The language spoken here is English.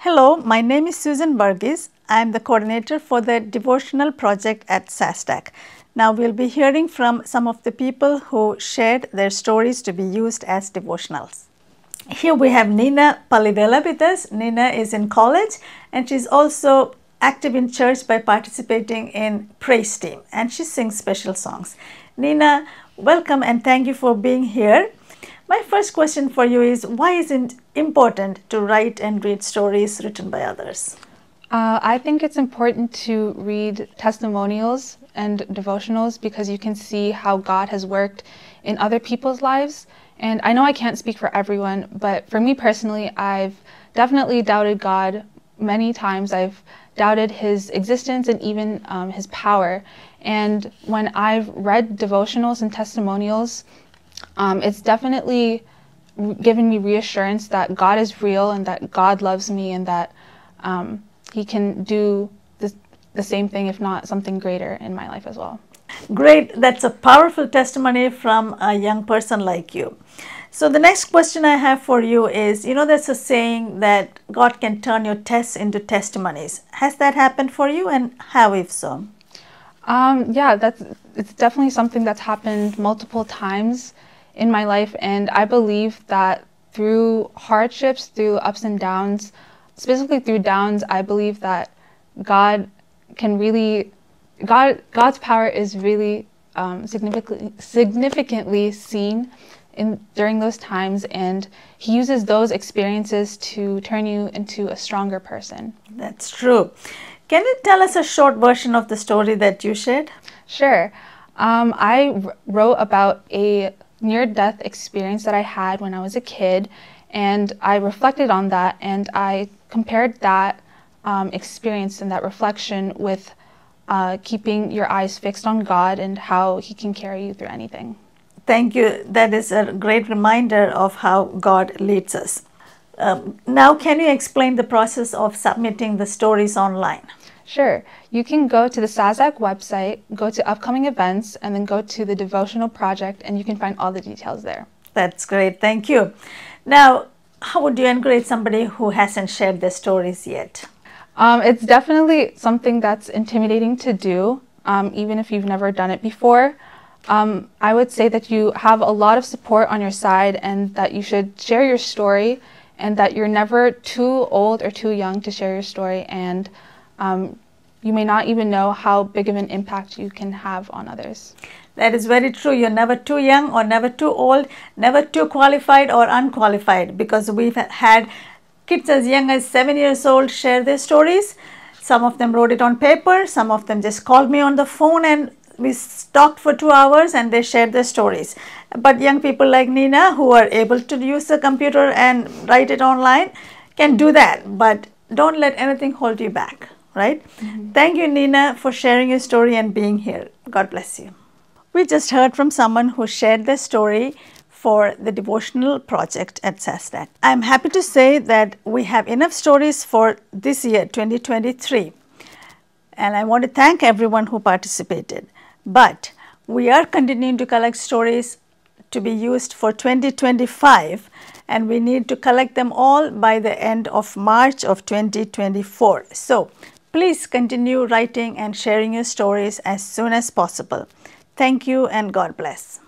Hello, my name is Susan Burgess. I am the coordinator for the Devotional project at Sasdac. Now we'll be hearing from some of the people who shared their stories to be used as devotionals. Here we have Nina Palivela with us. Nina is in college and she's also active in church by participating in praise team, and she sings special songs. Nina, welcome and thank you for being here. My first question for you is, why is it important to write and read stories written by others? I think it's important to read testimonials and devotionals because you can see how God has worked in other people's lives. And I know I can't speak for everyone, but for me personally, I've definitely doubted God many times. I've doubted His existence and even His power. And when I've read devotionals and testimonials, it's definitely given me reassurance that God is real and that God loves me and that He can do the same thing, if not something greater in my life as well. Great. That's a powerful testimony from a young person like you. So the next question I have for you is, there's a saying that God can turn your tests into testimonies. Has that happened for you, and how, if so? Yeah, it's definitely something that's happened multiple times in my life, and I believe that through hardships, through ups and downs, specifically through downs, I believe that God's power is really significantly seen during those times, and He uses those experiences to turn you into a stronger person. That's true. Can you tell us a short version of the story that you shared? Sure. I wrote about a near-death experience that I had when I was a kid, and I reflected on that, and I compared that experience and that reflection with keeping your eyes fixed on God and how He can carry you through anything. Thank you. That is a great reminder of how God leads us. Now, can you explain the process of submitting the stories online? Sure. You can go to the Sasdac website, go to upcoming events, and then go to the Devotional project, and you can find all the details there. That's great. Thank you. Now, how would you encourage somebody who hasn't shared their stories yet? It's definitely something that's intimidating to do, even if you've never done it before. I would say that you have a lot of support on your side and that you should share your story and that you're never too old or too young to share your story, and you may not even know how big of an impact you can have on others. That is very true. You're never too young or never too old, never too qualified or unqualified, because we've had kids as young as 7 years old share their stories. Some of them wrote it on paper, some of them just called me on the phone and we talked for 2 hours and they shared their stories. But young people like Nina, who are able to use the computer and write it online, can do that. But don't let anything hold you back, right? Mm-hmm. Thank you, Nina, for sharing your story and being here. God bless you. We just heard from someone who shared their story for the Devotional project at Sasdac. I'm happy to say that we have enough stories for this year, 2023. And I want to thank everyone who participated. But we are continuing to collect stories to be used for 2025, and we need to collect them all by the end of March of 2024. So please continue writing and sharing your stories as soon as possible. Thank you and God bless.